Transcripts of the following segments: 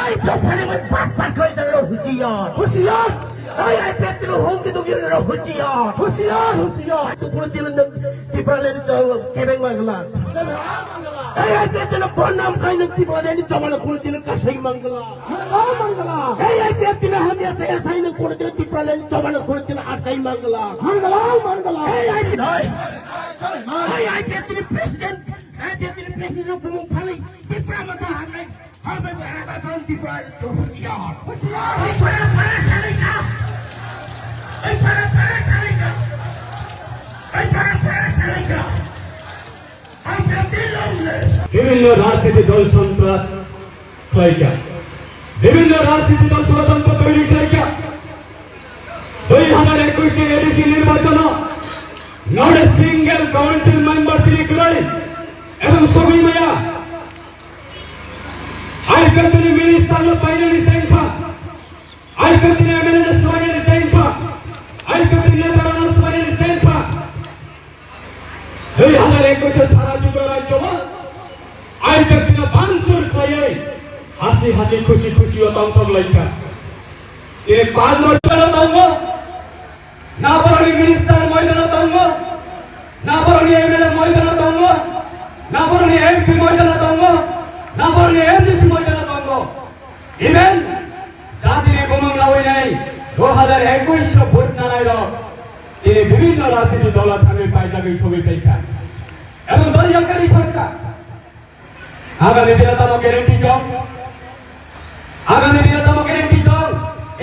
Ay, pokoknya berpapak kau itu lo hujian. Hujian. Ay, petir lo hong itu kira lo hujian. Hujian, hujian. Itu kulit itu di balik itu kebeng manggalan. Ay, petir lo ponam kau itu di balik itu cuma lo kulit itu kasih manggalan. Manggalan. Ay, petir lo hamil saya itu kulit itu di balik itu cuma lo kulit itu atai manggalan. Manggalan, manggalan. Ay, petir presiden. Ay, petir presiden pemung paling di pramata hamil. Hamba berada dalam di bawah itu hujan. Para salika. Para salika. Para salika. বিভিন্ন রাজনীতি দল সন্ত্রাস খাইকা বিভিন্ন রাজনীতি দল ষড়যন্ত্র তৈরি খাইকা 2021 ADC নির্বাচন not a single council member select করে এবং সবই মেয়া Aykırı ministerle payları senfa, aykırı emelene sıvarları senfa, aykırı netarana sıvarları senfa. 2021 সারা যুগে রাজ্য আইকৃতিনা বাঞ্চুর খাইয়ে হাসি হাসি খুশি খুশি ও তংসক লাইকা এ 5 বছর তঙ্গ না বরণি মিনিস্টার ময়দান তঙ্গ না বরণি এমএলএ ময়দান তঙ্গ না বরণি এমপি ময়দান তঙ্গ না বরণি এমডিসি ময়দান তঙ্গ ইভেন জাতির গমন হই নাই 2021 ভোট নালাইর তিনি বিভিন্ন রাজনীতি দলের সামনে পাইজাবি ছবি দেখা এবং দলীয়কারী সরকার আগামী দিনে তম গ্যারেন্টি জব আগামী দিনে তম গ্যারেন্টি দল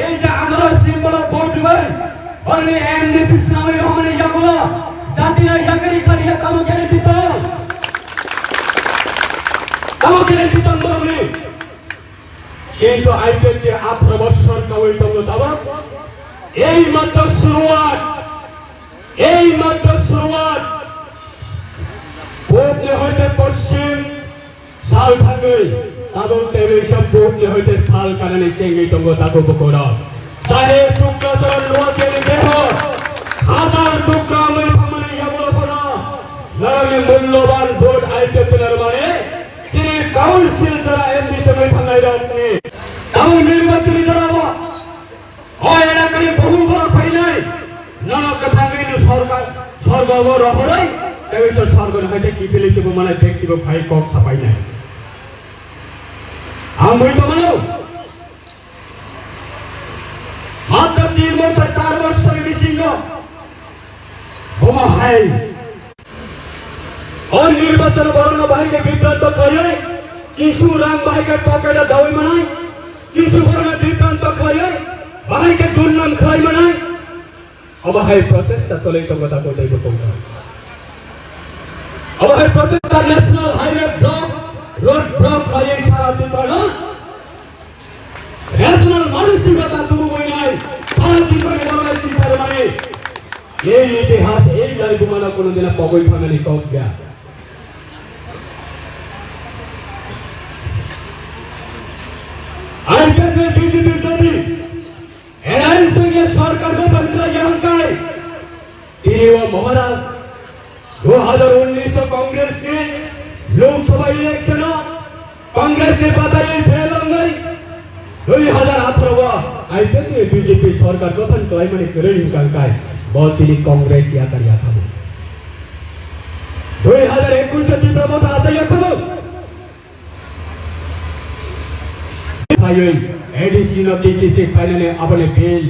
এই যে আন্দোলন সিম্বল ভোট দিবেন বরণি এমডিসি নামে রহমানি ইয়াগুলো জাতির ইয়াকারী খারিয়া তম গ্যারেন্টি দল তম গ্যারেন্টি দল বরণি কিন্তু আইপিএল 18 বছর কবই তম দাবা এই মাত্র শুরুয়াত ভোটে হইতে পশ্চিম সাল থাকে তাদের তেইশব ভোটে হইতে সাল কারণে চেঙ্গি তঙ্গ তাকে বকরা চাহে শুক্রচরণ লোকের দেহ হাজার টুকরা আমি ভামানে যাবো না নামে মূল্যবান ভোট আইতে পেলার মানে তিনি কাউন্সিল দ্বারা এমনি সময় ভাঙাই রাখতে তাও নির্বাচনী দ্বারা হয় এলাকায় বহু বড় পাই নাই নানক সাংগীন সরকার সর্ববর হলাই তেবে তো সরকার হইতে কি ফেলিতে মানে ব্যক্তিগত ভাই কক ছাপাই নাই আমি তো মানো মাত্র 3 বছর 4 বছরের বিশিঙ্গ বোমা হাই और निर्वाचन বরণ ভাইকে বিভ্রান্ত করে কিছু রাম ভাইকে পকেটে দাওই মানায় কিছু বরণ বিভ্রান্ত করে ভাইকে দুর্নাম খাই মানায় অবহাই প্রচেষ্টা চলে তো কথা বলতে বলতে অবহাই প্রচেষ্টা national highway block road block হয়ে সারা দিন ন্যাশনাল মানসিকতা তুমি বই নাই সারা জীবনে বাংলাদেশ চিন্তার মানে এই ইতিহাস এই গাড়ি ঘুমানো কোনোদিন পগই ফানালি কক গা আজকের বিজেপি যদি এনআইএ সঙ্গে সরকার গঠন করে তিনি ও মহারাজ 2019 कांग्रेस के लोकसभा इलेक्शन कांग्रेस के पाताई फेल गई 2018 आइते बीजेपी सरकार गठन कराई माने करे निकालकाय बहुत তিনি कांग्रेस या करिया था 2021 की प्रमोद आता या था भाई एडीसी नो टीटीसी फाइनल अपने बिल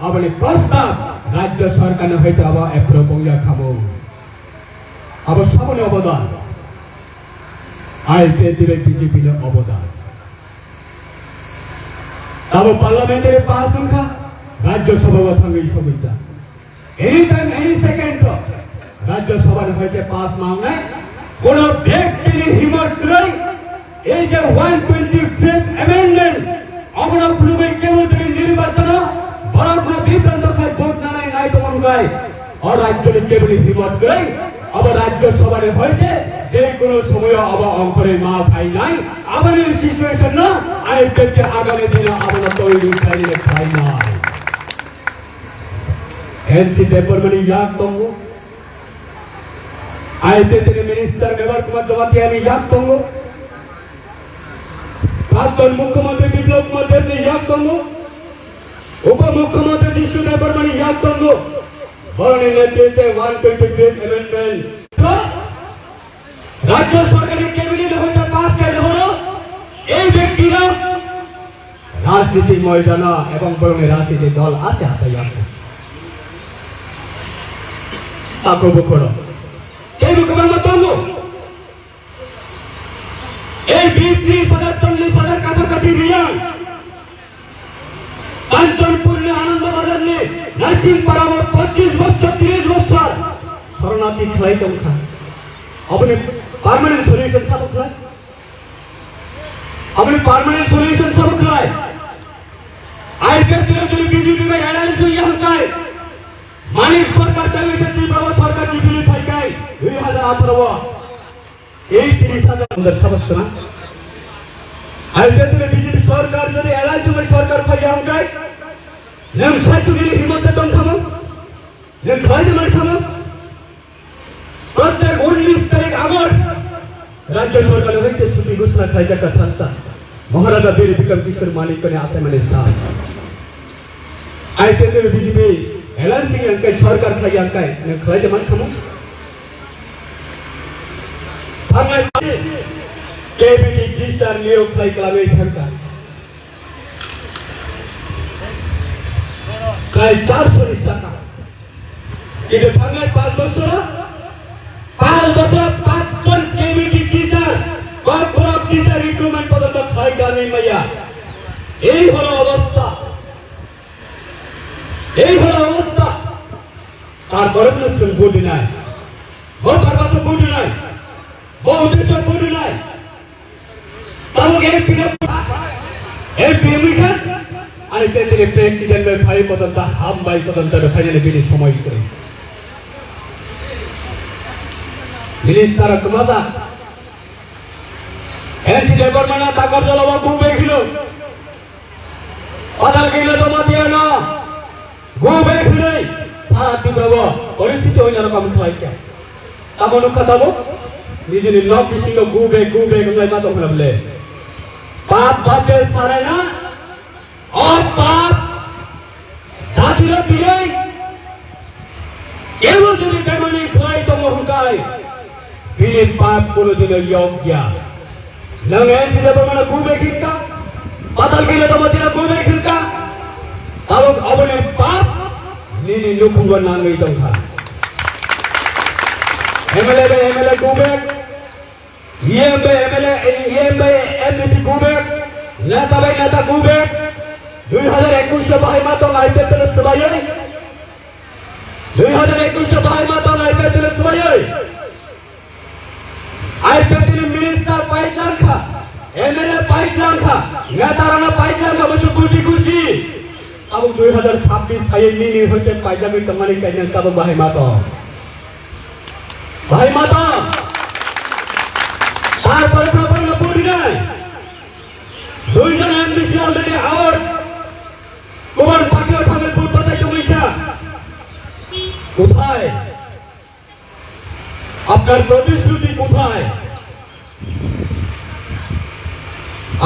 अपने प्रस्ताव राज्य सरकार ने হয়তো আবার এপ্রুভ কইয়া খাবো আবার সামনে অবদান আইতে দিলে বিজেপি এর অবদান তবে পার্লামেন্টের পাস সংখ্যা রাজ্য সভা সঙ্গে Samita any time any second রাজ্য সভার হইতে পাস মামলায় কোন ব্যক্তির হিম্মত করে এই যে 125th অ্যামেন্ডমেন্ট আমরা প্রুভে কেবল যদি নির্বাচন বরং বিভ্রান্ত হয় ভোট নাই নাই তো মন গায় আর রাজ্যের কেবল হিম্মত করে আবার রাজ্য সভায় হইতে যে কোনো সময় আবার অঙ্করে মা ভাই নাই আবার এই সিচুয়েশন না আইপিএলকে আগামী দিনে আমরা তৈরি করে খাই না এনসি পেপার মানে ইয়াদ তঙ্গ আইতে তিনি মিনিস্টার মেবার কুমার জমাতি আমি ইয়াদ তঙ্গ প্রাক্তন মুখ্যমন্ত্রী বিপ্লব কুমার দেবনী ইয়াকতঙ্গ, উপমুখ্যমন্ত্রী যিশু দেববর্মা ইয়াকতঙ্গ, বরণের নেতৃত্বে 123 অ্যামেন্ডমেন্ট রাজ্য সরকারের ক্যাবিনেট হইতে পাস করে হলো। এই ব্যক্তিরা রাজনীতির ময়দানে এবং বরণের রাজনীতির দল আছে হাতাই আছে তাকব করো এই মুখ্যমন্ত্রী তঙ্গ এই 20-30,000 40,000 কাছাকাছি রিয়াল কাঞ্চনপুর আনন্দবাজার নিয়ে নাসিম পাড়াবো 25 বছর 30 বছর শরণার্থী খেলাই তংখা अपने परमानेंट सॉल्यूशन सब खुला अपने परमानेंट सॉल्यूशन सब खुला आईपीएफ के जो बीजेपी में एलायंस हुई हम काय मानिक सरकार चालू से तीव्र सरकार की बिल फाई काय 2018 এই 30,000 अंदर सब सुना आईपीएफ में बीजेपी सरकार जो एलायंस में सरकार फाई हम काय नेम सासु गिरी हिम्मत तो खामो नेम खाई में खामो प्रत्येक 19 तारीख আগস্ট राज्य सरकार হইতে ছুটি ঘোষণা খাই একটা সংস্থা মহারাজা বীর বিক্রম কিশোর মালিক করে আছে মানে সাথ আইতে বিজেপি এলান্সিং अंक सरकार খাই अंक ने খাইতে মান খামো ভাঙাই কেবিটি ডিস্টার নিয়োগ খাই ক্লাবে সরকার প্রায় 400 টাকা কিন্তু ভাঙাই 5 বছর 5 বছর 5 জন KBT teacher corporate teacher recruitment পদ্ধতি হয় গানি মাইয়া এই হলো অবস্থা তার গভর্নমেন্ট বডি নাই ভোটার কাছে বডি নাই বহুদেশের বডি নাই তাও এমপি মিশন আর তেরে প্রেসিডেন্টের ভাই পর্যন্ত হাম ভাই পর্যন্ত ফাইনালি বিলি সময় করে মিনিস্টার তোমাদা এসি দেববর্মা তাকর জলবা গুবে খিলো অদাল গিলে তোমা দিয়ে না গুবে খিলে সারা দিবব পরিস্থিতি হইনা রকম খাইকে তামনু খাতাবো নিজে নক সিং গুবে গলাই মা তো বলে পাপ বাজে সারে না और पाप জাতির দিলে কেউ যদি তেমনি খাই তো মহুকায় বিলে পাপ করে দিলে যোগ্য নঙ্গে সিলেবনা গুবে খিলকা পাতাল গিলে তো মদিনা গুবে খিলকা তাও অবনে পাপ নিনি লুকুঙ্গ নাঙ্গই দংখা এমএলএ গুবে ইএমবে এমএলসি গুবে নেতা গুবে 2021 ভাই মাতো আইপিএল সবাই 2021 ভাই মাতো আইপিএল সবাই आईपीएल मिनिस्टर 5 लाख था एमएलए 5 लाख था नेताराना 5 लाख बस खुशी अब 2026 फाइनली नहीं होते पाइजामी कमाने का जनता भाई माता तार पर न पड़ी नहीं দুইজন এমবিসি অলরেডি আওয়ার কোন পার্টি ওঠাবে ভোট বাতাই জমিটা কোথায় আপনার প্রতিশ্রুতি কোথায়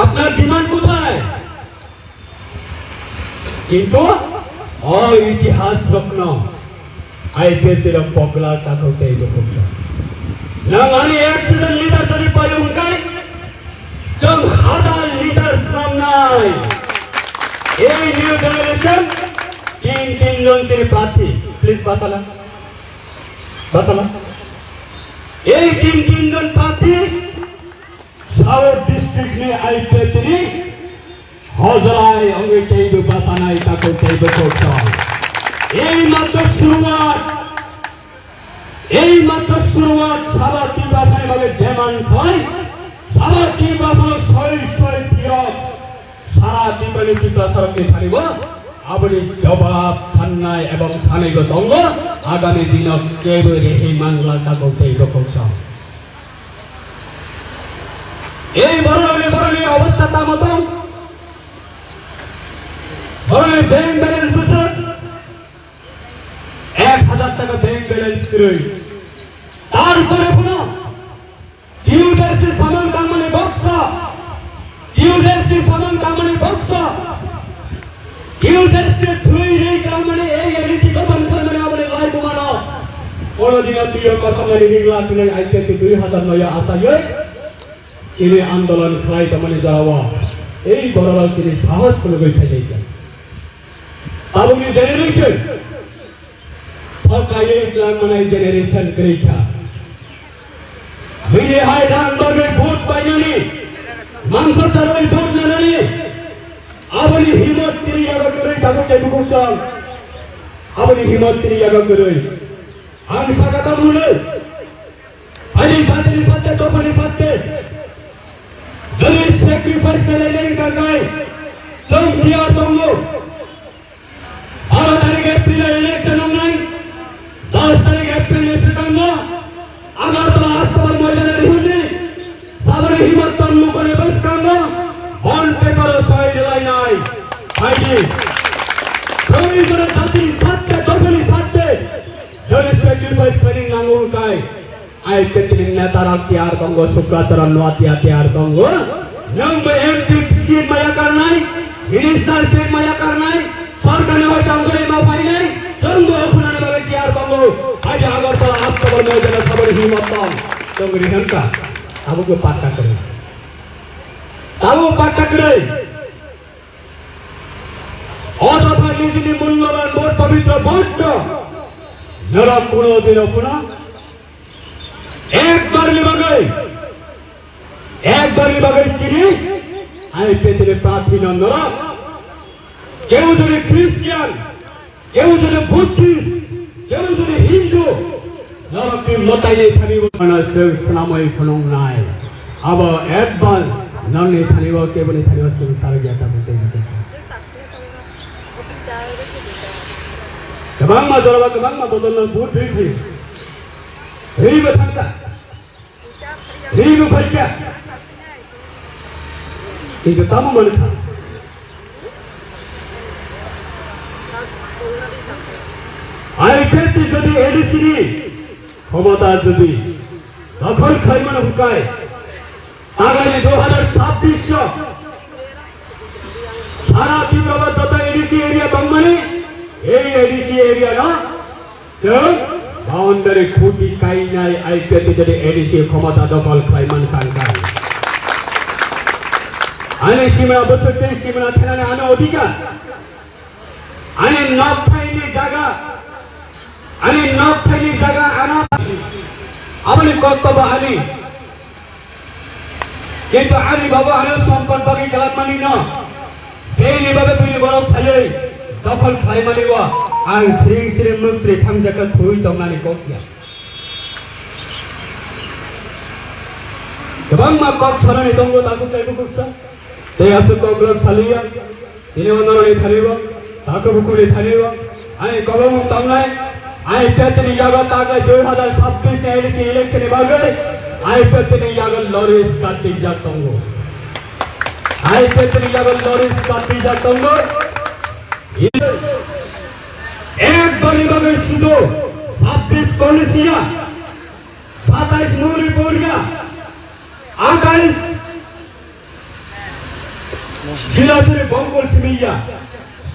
আপনার ডিমান্ড কোথায় কিন্তু ইতিহাস স্বপ্ন আইপিএল পপুলার টাকা সেই রকম না মানে অ্যাক্সিডেন্ট লিডার যদি পাই উনকাই जब 1000 लीटर सामने এই নিউ জেনারেশন 3 জন তিনি প্রার্থী প্লিজ বাতালা এই 3 জন প্রার্থী সাউথ ডিস্ট্রিক্ট में आईते তিনি হজরায় অঙ্গে কেই বাতানাই তাকে কেই করতে এই মাত্র শুরুয়াত সারা তীব্রতায় ভাবে ডিমান্ড হয় সারা তীব্রতা ছয় প্রিয় সারা তীব্রতায় তীব্রতাকে ছাড়িব আপনি জবাব সান্নায় এবং সানিগ দঙ্গ আগামী দিন কেবল এই মাংলা তাকে কেই করতে এই বরণের অবস্থা তা মতো বরণের ব্যাংক ব্যালেন্স বছর 1000 টাকা ব্যাংক ব্যালেন্স করে তারপরে কোনো ইউনিভার্সিটি সামান কামানে বক্সা ইউজেসটি সামান কামানি বক্স ইউজেসটি ধুই রেই কামানি এই এলিসি গঠন করমানি আমরে লাই কুমানো কোনদিন তুই কথা মানে নিগলা তুলে আইতে 2009 আসায় তিনি আন্দোলন খাই তামানে যাওয়া এই বড়রাল তিনি সাহস করে বইতে যাইতেন তাবুনি জেনারেশন ফকায়ে ইসলাম মানে জেনারেশন করেছা বিয়ে হাই দান করবে ভোট পাইনি মাংস চারই ভোট না জানি আপনি হিম্মত চিরি আগা করে যাবো কেবু কুশল আপনি হিম্মত চিরি আগা করে আংসা কথা বলে আইনি সাথে তোফানি সাথে যদি স্যাক্রিফাইস করে নেই কাকাই সব দিয়া দঙ্গো 12 তারিখ এপ্রিল ইলেকশন নাই 10 তারিখ এপ্রিল ইলেকশন না আগরতলা আস্তর ময়দানে রিহুনি সাবরে হিম্মত তন্নু করে বস কাঙ্গা অন পেপার সাইড লাই নাই আইজি প্রবীণ করে জাতি সাথে তোফানি সাথে যদি স্যাক্রিফাইস করে নাঙ্গুল কাই আই কেতিন নেতারা তৈয়ার দঙ্গো শুক্রাচারণ নোয়াতিয়া তৈয়ার দঙ্গো নঙ্গ এমপি সিট মায়া করনাই মিনিস্টার সিট মায়া করনাই সরকার নেওয়া দঙ্গরে মা পাই নাই দঙ্গো আপনারে ভাবে তৈয়ার দঙ্গো আজ আগরতলা আস্তবর ময়দানে সবরে হিম্মত দঙ্গরি হনকা আবুকে পাট্টা করে তাও পাট্টা করে অযথা নিজের মূল্যবান ভোট পবিত্র ভোট নরম কোনদিন পুনা একবার বিভাগে চিনি আমি পেতে প্রার্থী নন্দন কেউ যদি খ্রিস্টান কেউ যদি বুদ্ধিস্ট কেউ যদি হিন্দু নরকে মতাই থানিব সোনাময় ফলং নাই আবার একবার নন্নে থানিব কেবল থানিব সারা জায়গা বলতে কেবাংমা জলবা কেবাংমা বদল বুট হয়েছে এই কথা Ribu kerja, itu tamu mana? Air kerja jadi edisi ni, kemana jadi? Dapat kaya mana bukai? Agar ini 2026 সারা তীব্রবাদ তথা এডিসি এরিয়া বাংমানি এই এডিসি এরিয়া না বাউন্ডারি খুঁটি কাই নাই আইপিএতে যদি এডিসি ক্ষমতা দখল খায় মানকাঙ্গাই আনে সীমানা বছরতে সীমানা থানানে আনে অধিকার আনে নব ফাইনি জায়গা আনা আপনি কর্তব্য আনি কিন্তু আনি বাবা আনে সম্পদ বাকি খেলার মানি না এই নিভাবে তুই বড় খাই দখল খাই মানিব आं सिरिं सिरिं मुस्रि थांजाखौ थुइ दंनानै गया गोबां मा कक सानानै दङ दाबो गायबो गुस्ता दैयासो कग्रब सालिया दिनै अनरनि थालिबो दाखो बुकुनि थालिबो आं कबां दंनाय आं पेटनि जागा तागा 2026 ने एलिसि इलेक्शन बागै आं पेटनि जागा लरिस काटि जा दङ आं पेटनि जागा लरिस काटि जा दङ एक बलिबागे शुद्ध 26 कॉलेजिया 27 नूरीपुरिया 28 जिला से बंगोल सिमिया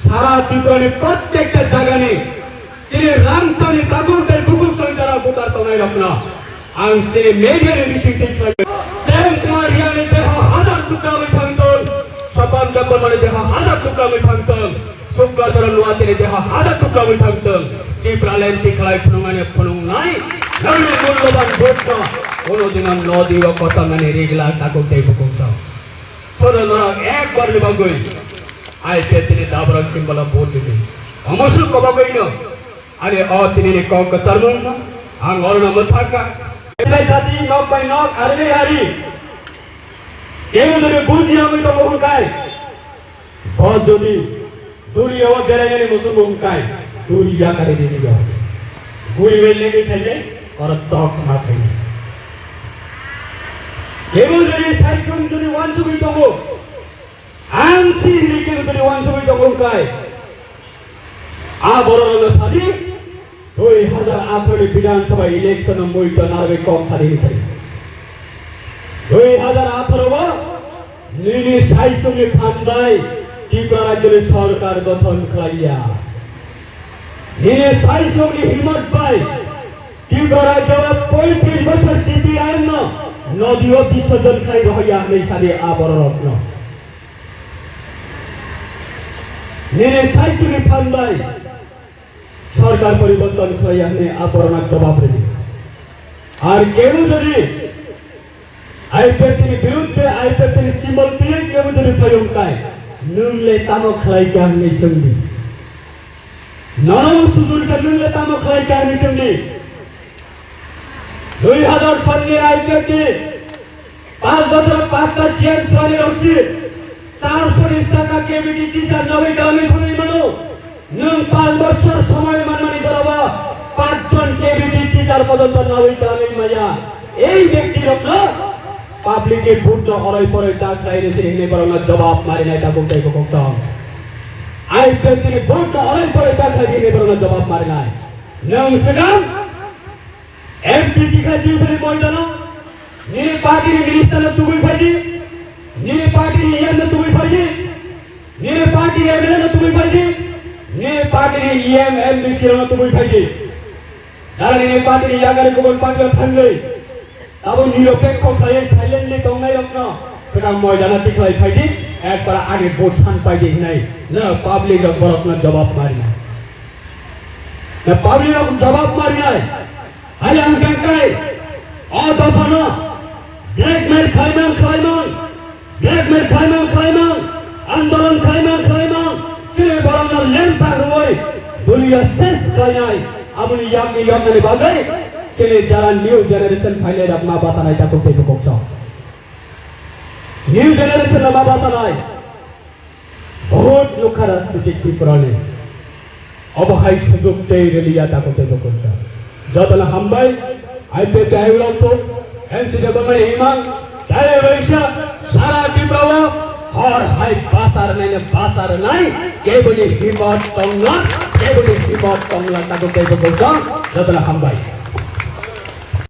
सारा त्रिपुरा प्रत्येक जगह ने तेरे रामचंद्र ठाकुर के बुकुल संचारा बुकार तो नहीं रखना आंसे मेजर विषय के तेम कुमारिया ने देखा 1000 टुकड़ा में फंटोल सपन जबर माने देखा 1000 टुकड़ा में फंटोल शुक्राचारण लोआते देखा 1000 टुकड़ा में फंटोल ত্রিপুরালেন টিকলাই ফুনুমানে ফুনুং নাই নরমে মূল্যবান ভোট না কোনদিন নদীও কথা মানে রেগলা ঠাকুর দেই বুকুসা সরল একবার লিবাগই আইতে তিনি দাবর সিম্বল ভোট দিতে অমসুল কবা কইন আরে অ তিনি কক তরমন আং অরণ মথাকা এলাই জাতি নক বাই নক আরে হারি কেউ যদি বুঝি আমি তো বহুকাই ও যদি দুনিয়া ও গেরাইনি মতো বহুকাই দুনিয়া করে দিয়ে দিও গুই বেলে কে থাকে আর তক না থাকে কেউ যদি সাইকুন যদি ওয়ানসুবি তবো আনসি লিখে যদি ওয়ানসুবি তবো কাই আ বড় রঙ সাদি 2018 বিধানসভা ইলেকশন মইতো নারবে কম সাদি নিছে 2018 নিনি সাইসঙ্গে ঠান্ডায় ত্রিপুরা রাজ্যের সরকার গঠন খাইয়া নিনি সাইসঙ্গে হিম্মত পায় ত্রিপুরা রাজ্য 35 বছর সিপিআই নদীও বিসর্জন খাই রহিয়া নেই সারি আবরণ নিনি সাইসঙ্গে ঠান্ডায় সরকার পরিবর্তন খাইয়া নেই আবরণের জবাব দেবে আর কেউ যদি আইপিএফটির বিরুদ্ধে আইপিএফটির সিম্বল দিয়ে কেউ যদি প্রয়োগকায় নুনলে তামো খাই কাহিনী সঙ্গী নরম সুদূরকে নুনলে তামো খাই কাহিনী সঙ্গী 2000 সালে আইপিএফটি 5 বছর 5টা চেঞ্জ করে রয়েছে 400 টাকা কেবিটি টিচার নবে গামী ধরে মানো নুন 5 বছর সময় মানমানি করাবা 5 জন কেবিটি টিচার পর্যন্ত নবে গামী মায়া এই ব্যক্তির আপনার পাবলিকের ভোট হরাই পরে ডাক চাইছে এনে বরং জবাব মারি নাই তা কোথায় কোথাও আইপিএফটির ভোট হরাই পরে ডাক চাইছে এনে বরং জবাব মারি নাই নং সেগাম এমপি টিকা জিউরি ময়দান নি পার্টির মিনিস্টার তুই ভাইজি নি পার্টির ইএম তুই ভাইজি নি পার্টির এমএলএ তুই ভাইজি নি পার্টির ইএম এমপি কিরণ তুই ভাইজি যারা নি পার্টির ইয়াগারে কোন পার্টি থাকলে তারপর নিরপেক্ষ খাইয়ে সাইলেন্টলি দংনাই রত্ন সেটা ময়দানা টিকাই খাইছি একবার আগে ভোট ছান পাইছি নাই না পাবলিক বরত্ন জবাব মারি না পাবলিক জবাব মারি নাই হাই আমি কাকাই অদফান ব্ল্যাকমেল খাইমান আন্দোলন খাইমান চিরে বরং লেম্পার হই দুনিয়া শেষ খাইনাই আপনি ইয়ামনি বাজাই কেলে যারা নিউ জেনারেশন ফাইলে মা বাতা নাই তা করতে কষ্ট নিউ জেনারেশন মা বাতা নাই বহুত লোকের রাজনীতি ত্রিপুরা নেই অবহাই সুযোগ তেই রেলিয়া তা করতে কষ্ট যতনা হামবাই আইপিএফ আইউলাম তো এনসিডব্লিউ ইমান তাই রইছে সারা ত্রিপুরা হর হাই বাসার নাই কে বলি হিমত তংলা তা করতে কষ্ট যতনা হামবাই